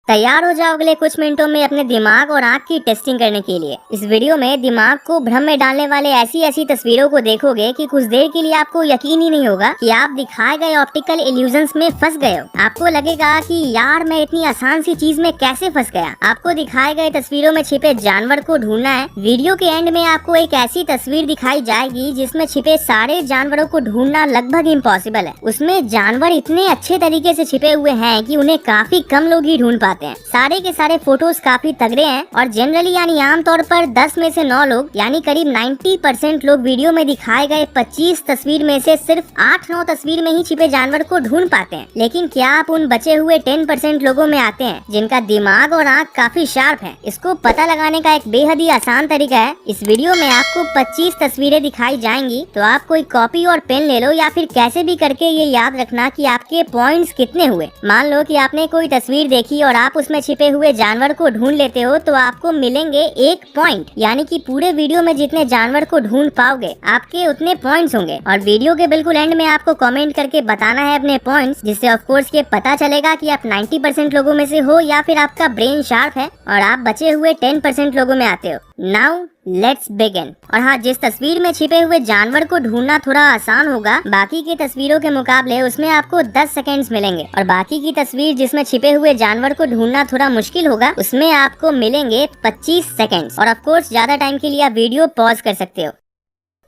तैयार हो जाओ अगले कुछ मिनटों में अपने दिमाग और आंख की टेस्टिंग करने के लिए। इस वीडियो में दिमाग को भ्रम में डालने वाले ऐसी ऐसी तस्वीरों को देखोगे कि कुछ देर के लिए आपको यकीन ही नहीं होगा कि आप दिखाए गए ऑप्टिकल इल्यूजन्स में फंस गए हो। आपको लगेगा कि यार मैं इतनी आसान सी चीज में कैसे फंस गया। आपको दिखाए गए तस्वीरों में छिपे जानवर को ढूंढना है। वीडियो के एंड में आपको एक ऐसी तस्वीर दिखाई जाएगी जिसमें छिपे सारे जानवरों को ढूंढना लगभग इम्पॉसिबल है। उसमें जानवर इतने अच्छे तरीके से छिपे हुए हैं कि उन्हें काफी कम लोग ही ढूंढ पाते हैं। सारे के सारे फोटोज काफी तगड़े हैं और जनरली यानी आमतौर पर 10 में से 9 लोग यानी करीब 90% लोग वीडियो में दिखाए गए 25 तस्वीर में से सिर्फ 8-9 तस्वीर में ही छिपे जानवर को ढूंढ पाते हैं। लेकिन क्या आप उन बचे हुए 10% लोगों में आते हैं जिनका दिमाग और आंख काफी शार्प है? इसको पता लगाने का एक बेहद ही आसान तरीका है। इस वीडियो में आपको 25 तस्वीरें दिखाई जाएंगी, तो आप कोई कॉपी और पेन ले लो या फिर कैसे भी करके ये याद रखना कि आपके पॉइंट्स कितने हुए। मान लो कि आपने कोई तस्वीर देखी और आप उसमें छिपे हुए जानवर को ढूंढ लेते हो, तो आपको मिलेंगे 1 पॉइंट, यानी कि पूरे वीडियो में जितने जानवर को ढूंढ पाओगे आपके उतने पॉइंट्स होंगे। और वीडियो के बिल्कुल एंड में आपको कमेंट करके बताना है अपने पॉइंट्स, जिससे ऑफ कोर्स ये पता चलेगा कि आप 90% लोगों में से हो या फिर आपका ब्रेन शार्प है और आप बचे हुए 10% लोगों में आते हो। Now let's begin. और हाँ, जिस तस्वीर में छिपे हुए जानवर को ढूंढना थोड़ा आसान होगा बाकी की तस्वीरों के मुकाबले, उसमें आपको 10 सेकेंड्स मिलेंगे। और बाकी की तस्वीर जिसमें छिपे हुए जानवर को ढूंढना थोड़ा मुश्किल होगा, उसमें आपको मिलेंगे 25 सेकेंड्स। और ऑफ कोर्स ज्यादा टाइम के लिए आप वीडियो पॉज कर सकते हो।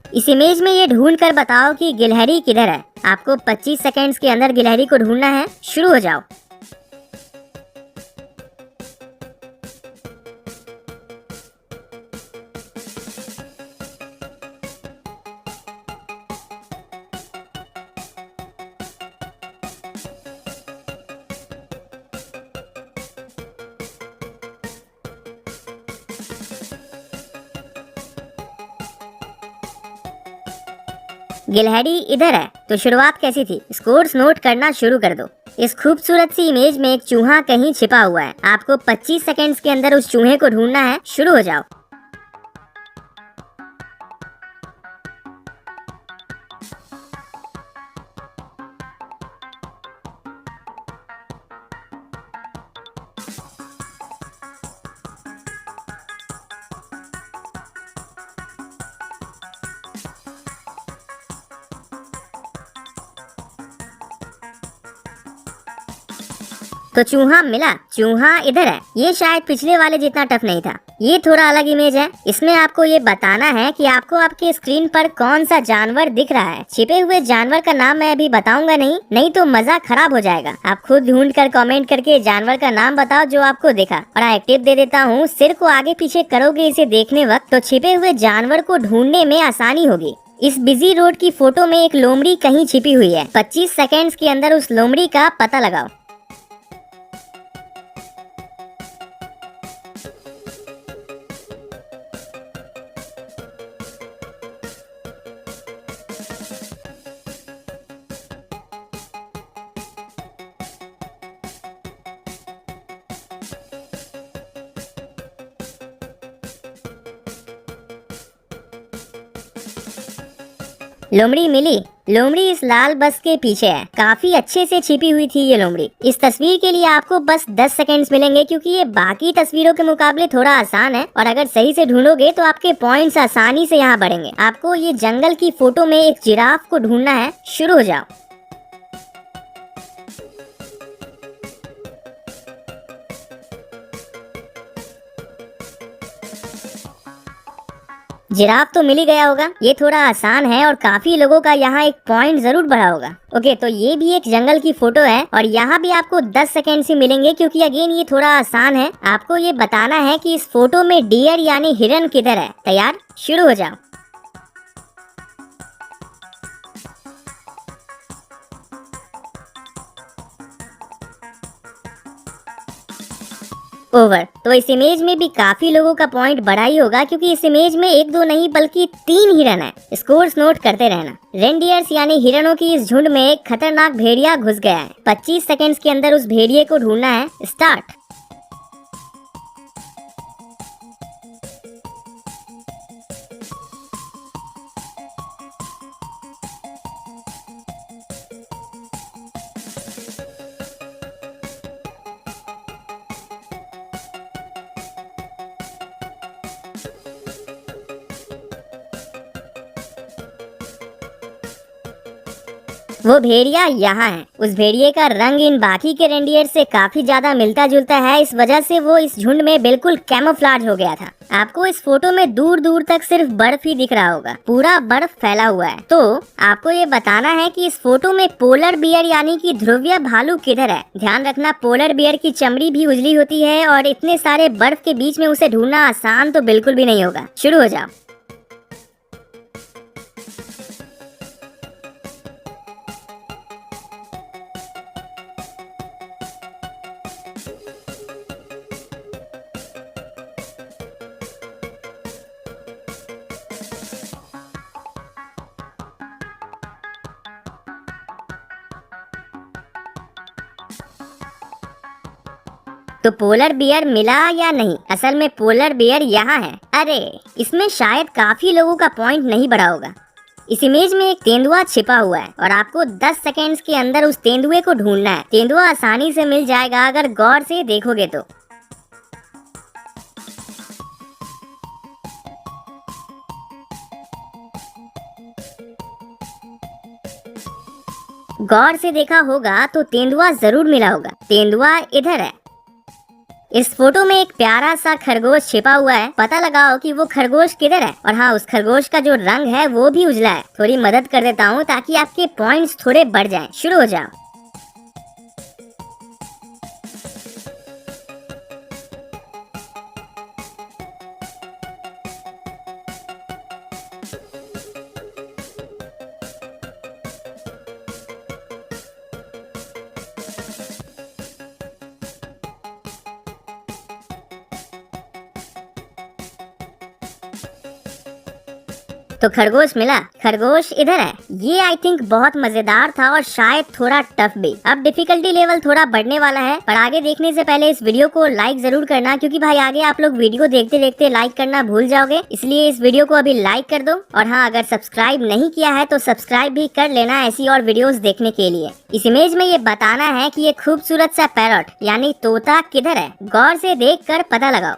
इस इमेज में ये ढूंढ कर बताओ कि गिलहरी किधर है। आपको 25 सेकेंड्स के अंदर गिलहरी को ढूंढना है। शुरू हो जाओ। गिलहरी इधर है, तो शुरुआत कैसी थी? स्कोर्स नोट करना शुरू कर दो। इस खूबसूरत सी इमेज में एक चूहा कहीं छिपा हुआ है। आपको 25 सेकेंड्स के अंदर उस चूहे को ढूंढना है। शुरू हो जाओ। तो चूहा मिला, चूहा इधर है। ये शायद पिछले वाले जितना टफ नहीं था। ये थोड़ा अलग इमेज है। इसमें आपको ये बताना है कि आपको आपके स्क्रीन पर कौन सा जानवर दिख रहा है। छिपे हुए जानवर का नाम मैं अभी बताऊंगा नहीं तो मजा खराब हो जाएगा। आप खुद ढूंढ कर कमेंट करके जानवर का नाम बताओ जो आपको दिखा। और एक टिप दे देता हूँ, सिर को आगे पीछे करोगे इसे देखने वक्त तो छिपे हुए जानवर को ढूंढने में आसानी होगी। इस बिजी रोड की फोटो में एक लोमड़ी कहीं छिपी हुई है। 25 सेकेंड्स के अंदर उस लोमड़ी का पता लगाओ। लोमड़ी मिली। लोमड़ी इस लाल बस के पीछे है। काफी अच्छे से छिपी हुई थी ये लोमड़ी। इस तस्वीर के लिए आपको बस 10 सेकेंड्स मिलेंगे, क्योंकि ये बाकी तस्वीरों के मुकाबले थोड़ा आसान है। और अगर सही से ढूंढोगे तो आपके पॉइंट्स आसानी से यहाँ बढ़ेंगे। आपको ये जंगल की फोटो में एक जिराफ को ढूंढना है। शुरू हो जाओ। जिराफ तो मिल ही गया होगा। ये थोड़ा आसान है और काफी लोगों का यहाँ एक पॉइंट जरूर बढ़ा होगा। ओके, तो ये भी एक जंगल की फोटो है और यहाँ भी आपको 10 सेकेंड ही मिलेंगे, क्योंकि अगेन ये थोड़ा आसान है। आपको ये बताना है कि इस फोटो में डियर यानी हिरन किधर है। तैयार? शुरू हो जाओ। ओवर। तो इस इमेज में भी काफी लोगों का पॉइंट बढ़ा ही होगा, क्योंकि इस इमेज में 1-2 नहीं बल्कि 3 हिरन है। स्कोर्स नोट करते रहना। रेनडियर्स यानी हिरणों की इस झुंड में एक खतरनाक भेड़िया घुस गया है। 25 सेकेंड्स के अंदर उस भेड़िए को ढूंढना है। स्टार्ट। वो भेड़िया यहाँ है। उस भेड़िए का रंग इन बाकी के रेंडियर से काफी ज्यादा मिलता जुलता है, इस वजह से वो इस झुंड में बिल्कुल कैमोफ्लेज हो गया था। आपको इस फोटो में दूर दूर तक सिर्फ बर्फ ही दिख रहा होगा, पूरा बर्फ फैला हुआ है। तो आपको ये बताना है कि इस फोटो में पोलर बियर यानी कि ध्रुवीय भालू किधर है। ध्यान रखना, पोलर बियर की चमड़ी भी उजली होती है और इतने सारे बर्फ के बीच में उसे ढूंढना आसान तो बिल्कुल भी नहीं होगा। शुरू हो जाओ। तो पोलर बियर मिला या नहीं? असल में पोलर बियर यहाँ है। अरे इसमें शायद काफी लोगों का पॉइंट नहीं बढ़ा होगा। इस इमेज में एक तेंदुआ छिपा हुआ है और आपको 10 सेकेंड्स के अंदर उस तेंदुए को ढूंढना है। तेंदुआ आसानी से मिल जाएगा अगर गौर से देखोगे तो। गौर से देखा होगा तो तेंदुआ जरूर मिला होगा। तेंदुआ इधर है। इस फोटो में एक प्यारा सा खरगोश छिपा हुआ है। पता लगाओ कि वो खरगोश किधर है। और हाँ, उस खरगोश का जो रंग है वो भी उजला है। थोड़ी मदद कर देता हूँ ताकि आपके पॉइंट्स थोड़े बढ़ जाएं। शुरू हो जाओ। तो खरगोश मिला। खरगोश इधर है। ये आई थिंक बहुत मजेदार था और शायद थोड़ा टफ भी। अब डिफिकल्टी लेवल थोड़ा बढ़ने वाला है, पर आगे देखने से पहले इस वीडियो को लाइक जरूर करना, क्योंकि भाई आगे आप लोग वीडियो देखते देखते लाइक करना भूल जाओगे। इसलिए इस वीडियो को अभी लाइक कर दो। और हाँ, अगर सब्सक्राइब नहीं किया है तो सब्सक्राइब भी कर लेना ऐसी और वीडियोस देखने के लिए। इस इमेज में ये बताना है कि ये खूबसूरत सा पैरट यानी तोता किधर है। गौर से देख कर पता लगाओ।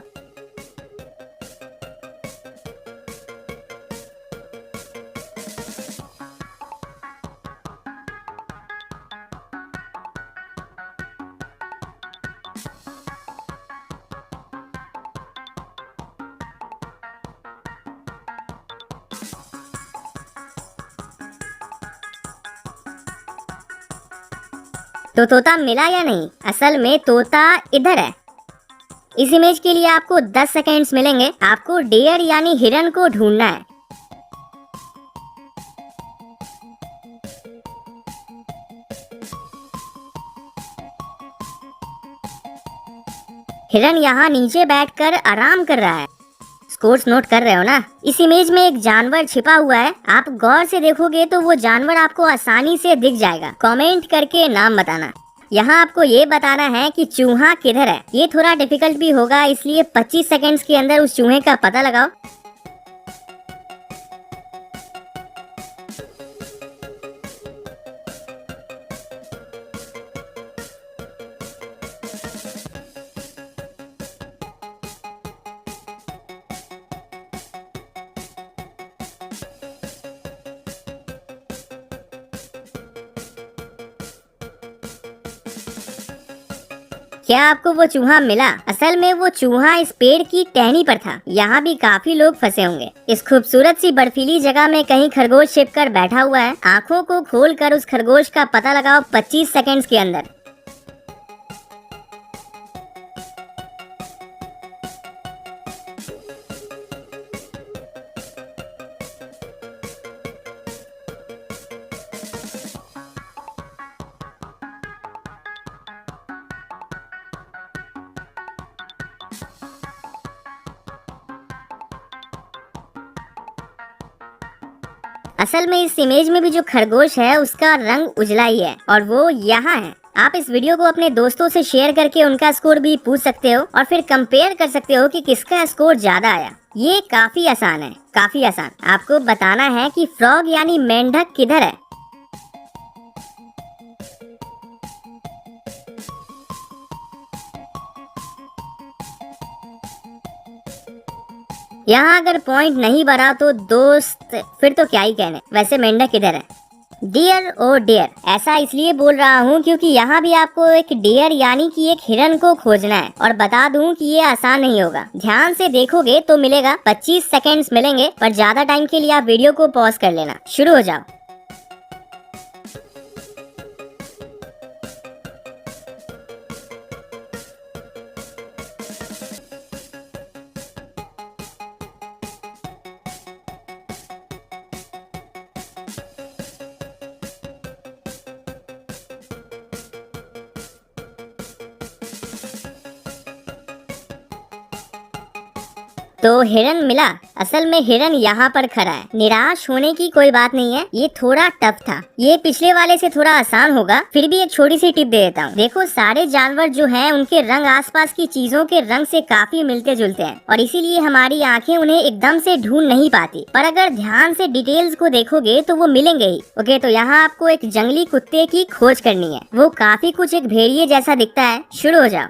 तो तोता मिला या नहीं? असल में तोता इधर है। इस इमेज के लिए आपको 10 सेकेंड्स मिलेंगे। आपको डेयर यानी हिरन को ढूंढना है। हिरन यहाँ नीचे बैठकर आराम कर रहा है। स्कोर्स नोट कर रहे हो ना? इस इमेज में एक जानवर छिपा हुआ है। आप गौर से देखोगे तो वो जानवर आपको आसानी से दिख जाएगा। कमेंट करके नाम बताना। यहाँ आपको ये बताना है कि चूहा किधर है। ये थोड़ा डिफिकल्ट भी होगा, इसलिए 25 सेकंड्स के अंदर उस चूहे का पता लगाओ। क्या आपको वो चूहा मिला? असल में वो चूहा इस पेड़ की टहनी पर था। यहाँ भी काफी लोग फंसे होंगे। इस खूबसूरत सी बर्फीली जगह में कहीं खरगोश छिपकर बैठा हुआ है। आंखों को खोलकर उस खरगोश का पता लगाओ 25 सेकंड्स के अंदर। असल में इस इमेज में भी जो खरगोश है उसका रंग उजला ही है और वो यहाँ है। आप इस वीडियो को अपने दोस्तों से शेयर करके उनका स्कोर भी पूछ सकते हो और फिर कंपेयर कर सकते हो कि किसका स्कोर ज्यादा आया। ये काफी आसान है, काफी आसान। आपको बताना है कि फ्रॉग यानी मेंढक किधर है। यहाँ अगर पॉइंट नहीं बढ़ा तो दोस्त फिर तो क्या ही कहने। वैसे मेंढक किधर है? डियर ओ डियर, ऐसा इसलिए बोल रहा हूँ क्योंकि यहाँ भी आपको एक डियर यानी कि एक हिरन को खोजना है। और बता दूँ कि ये आसान नहीं होगा। ध्यान से देखोगे तो मिलेगा, 25 सेकेंड्स मिलेंगे, पर ज्यादा टाइम के लिए आप वीडियो को पॉज कर लेना। शुरू हो जाओ। तो हिरन मिला। असल में हिरन यहाँ पर खड़ा है। निराश होने की कोई बात नहीं है, ये थोड़ा टफ था। ये पिछले वाले से थोड़ा आसान होगा। फिर भी एक छोटी सी टिप दे देता हूँ। देखो, सारे जानवर जो हैं उनके रंग आसपास की चीजों के रंग से काफी मिलते जुलते हैं और इसीलिए हमारी आंखें उन्हें एकदम से ढूंढ नहीं पाती। पर अगर ध्यान से डिटेल्स को देखोगे तो वो मिलेंगे ही। ओके, तो यहाँ आपको एक जंगली कुत्ते की खोज करनी है। वो काफी कुछ एक भेड़िए जैसा दिखता है। शुरू हो जाओ।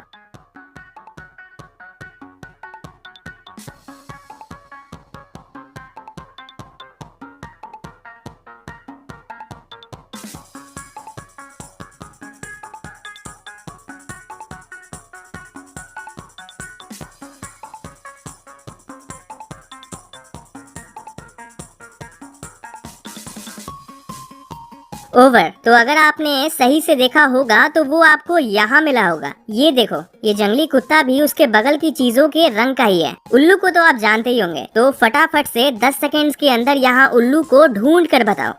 ओवर। तो अगर आपने सही से देखा होगा तो वो आपको यहाँ मिला होगा। ये देखो, ये जंगली कुत्ता भी उसके बगल की चीजों के रंग का ही है। उल्लू को तो आप जानते ही होंगे। तो फटाफट से 10 सेकेंड्स के अंदर यहाँ उल्लू को ढूंढ कर बताओ।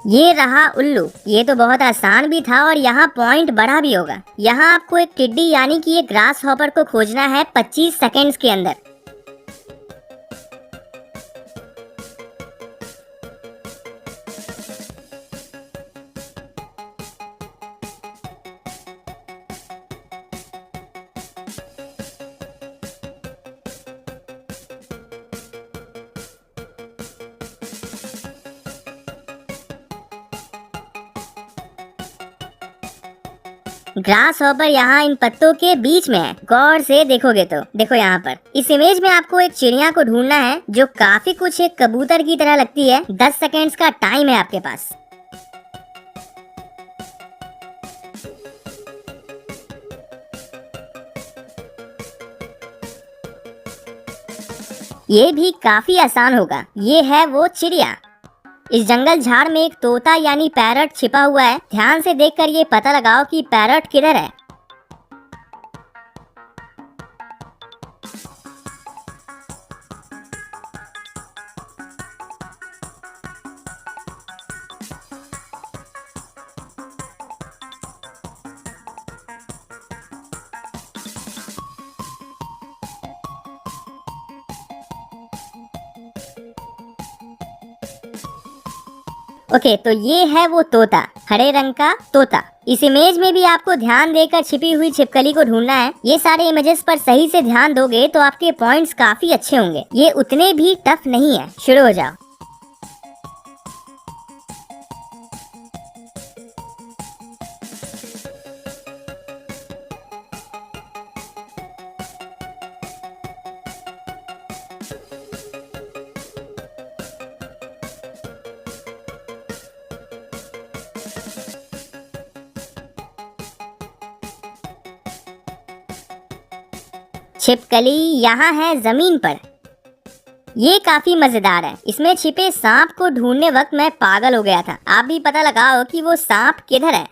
ये रहा उल्लू। ये तो बहुत आसान भी था और यहाँ पॉइंट बढ़ा भी होगा। यहाँ आपको एक टिड्डी यानी कि एक ग्रास हॉपर को खोजना है 25 सेकेंड्स के अंदर। ग्रास हॉपर यहाँ इन पत्तों के बीच में है। गौर से देखोगे तो देखो, यहाँ पर इस इमेज में आपको एक चिड़िया को ढूंढना है जो काफी कुछ एक कबूतर की तरह लगती है। 10 सेकेंड्स का टाइम है आपके पास। ये भी काफी आसान होगा। ये है वो चिड़िया। इस जंगल झाड़ में एक तोता यानी पैरट छिपा हुआ है। ध्यान से देखकर ये पता लगाओ कि पैरट किधर है। ओके, तो ये है वो तोता, हरे रंग का तोता। इस इमेज में भी आपको ध्यान देकर छिपी हुई छिपकली को ढूंढना है। ये सारे इमेजेस पर सही से ध्यान दोगे तो आपके पॉइंट्स काफी अच्छे होंगे। ये उतने भी टफ नहीं है। शुरू हो जाओ। छिपकली यहाँ है जमीन पर। ये काफी मजेदार है। इसमें छिपे सांप को ढूंढने वक्त मैं पागल हो गया था। आप भी पता लगाओ कि वो सांप किधर है।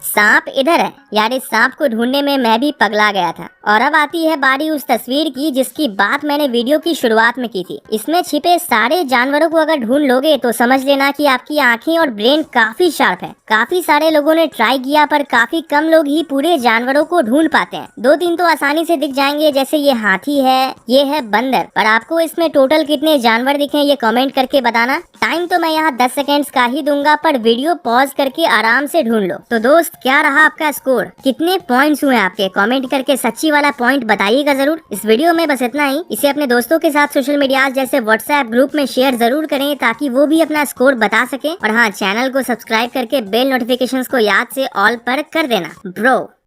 सांप इधर है। यार, इस सांप को ढूंढने में मैं भी पगला गया था और अब आती है बारी उस तस्वीर की जिसकी बात मैंने वीडियो की शुरुआत में की थी। इसमें छिपे सारे जानवरों को अगर ढूंढ लोगे तो समझ लेना कि आपकी आंखें और ब्रेन काफी शार्प है। काफी सारे लोगों ने ट्राई किया पर काफी कम लोग ही पूरे जानवरों को ढूंढ पाते हैं। 2-3 तो आसानी से दिख जाएंगे, जैसे ये हाथी है, ये है बंदर, पर आपको इसमें टोटल कितने जानवर दिखे ये कमेंट करके बताना। टाइम तो मैं यहाँ 10 सेकेंड्स का ही दूंगा, पर वीडियो पॉज करके आराम से ढूंढ लो। तो दोस्त, क्या रहा आपका स्कोर, कितने पॉइंट्स हुए आपके, कमेंट करके सच्ची वाला पॉइंट बताइएगा जरूर। इस वीडियो में बस इतना ही। इसे अपने दोस्तों के साथ सोशल मीडिया जैसे व्हाट्सएप ग्रुप में शेयर जरूर करें ताकि वो भी अपना स्कोर बता सके। और हाँ, चैनल को सब्सक्राइब करके बेल नोटिफिकेशंस को याद से ऑल पर कर देना ब्रो।